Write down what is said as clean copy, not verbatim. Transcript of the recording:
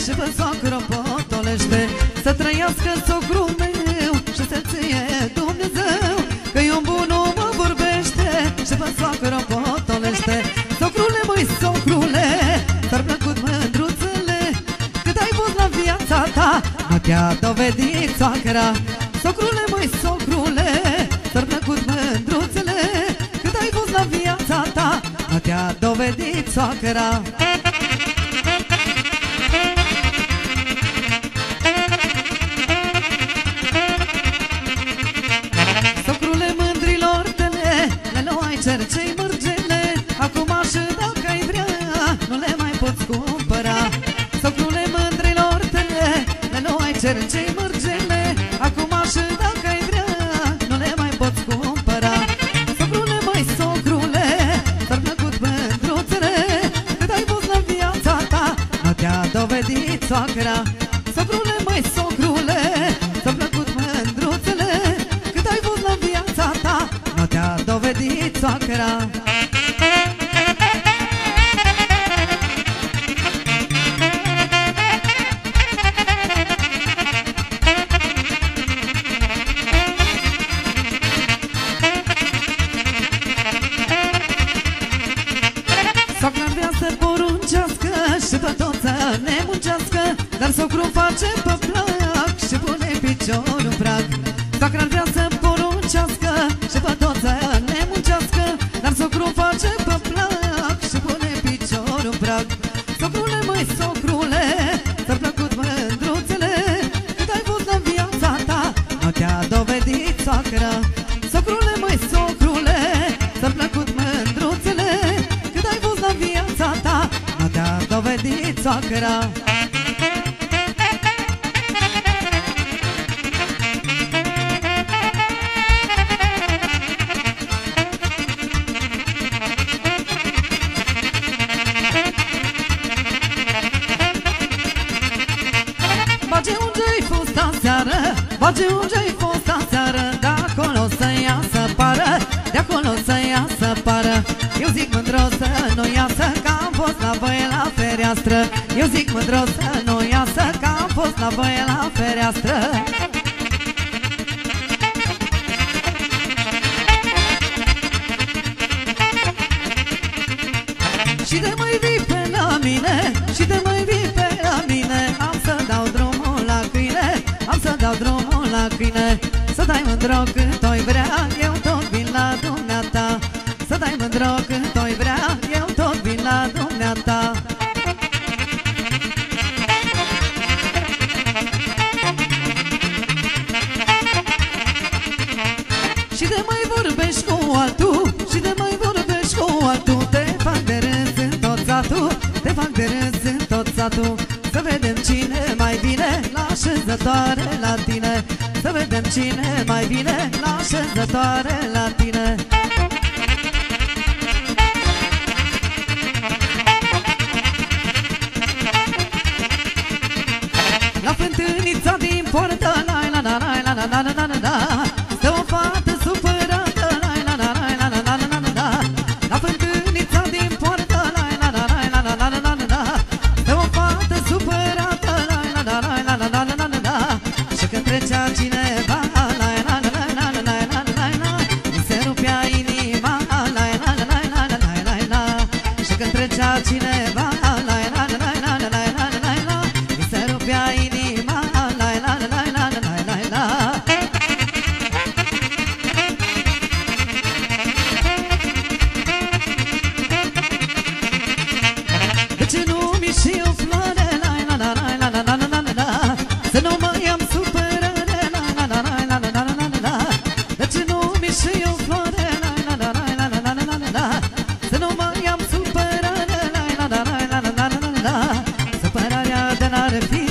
și pe soacră potolește. Să trăiască socrul meu și să ție Dumnezeu, că eu bun mă vorbește și pe soacră potolește. Socrule, măi, socrule, s-ar plăcut mândruțele, cât ai fost la viața ta, nu te-a dovedit soacra. Socrule, măi, socrule, s-ar plăcut mândruțele, cât ai fost la viața ta, nu te-a dovedit soacra. Socrule, mândrilor tale, le luai cercei mărgele, acum și dacă ai vrea, nu le mai poți cumpăra. Socrule, mândrilor tale, le luai cercei mărgele, acum și dacă ai vrea, nu le mai poți cumpăra. Socrule, măi, socrule, s-ar plăcut mândruțele, cât ai fost la viața ta, nu te-a dovedit soacra. Socrule, măi, socrule, s-ar plăcut mândruțele, cât ai fost la viața ta, nu te-a dovedit soacra. Soacra vrea să poruncească și pe toți să ne muncească, dar socrul face pe plac și pune piciorul în prag. Soacra vrea să poruncească și pe toți să ne muncească, dar socrul face pe plac și pune piciorul în prag. Socrule, măi, socrule, s-ar plăcut mândruțele, cât ai fost la viața ta, nu te-a dovedit soacra. Socrule, măi, socrule, s-ar plăcut mândruțele, cât ai fost la viața ta, nu te-a dovedit soacra. Bage unde-ai fost aseară, bage unde-ai fost aseară, de acolo să iasă pară, de acolo să iasă pară. Eu zic mândros să nu iasă, că am fost la voie la fereastră. Eu zic mândros să nu iasă, că am fost la voie la fereastră. Și de mai vii pe la mine, și de mai vii pe la mine, am să dau drumul la câine, am să dau drumul la câine. Să dai mândro cât o-i vrea, eu tot vin la dumneata. Să dai mândro cât o-i vrea, eu tot vin la dumneata. Și de mai vorbești cu altul, și de mai vorbești cu altul, te fac de râs în tot satul, te fac de râs în tot satul. Să vedem cine mai vine la așezătoare la tine, să vedem cine mai vine la așezătoare la tine. La fântânița din poartă, la la la la la la la la la la, stă o fată supărată, la la la la la la la la la la. La fântânița din poartă, la la la la la la la la la la, stă o fată supărată, la la la la la la la la la la. Și când trecea cineva, la la la la la la la la la la, îi se rupea inima, la la la la la la la la la. Și când trecea cineva, la la la la la la la la la la, îi se rupea inima, la la la la la la la la la. De ce nu mi și o floare, la la la la la la la la la, să nu mai am supărare, la la la la la la la la la. De ce nu mi și o floare, la la la la la la la la la, să nu mai am supărare, la la la la la la la la la. Supărarea de n-ar fi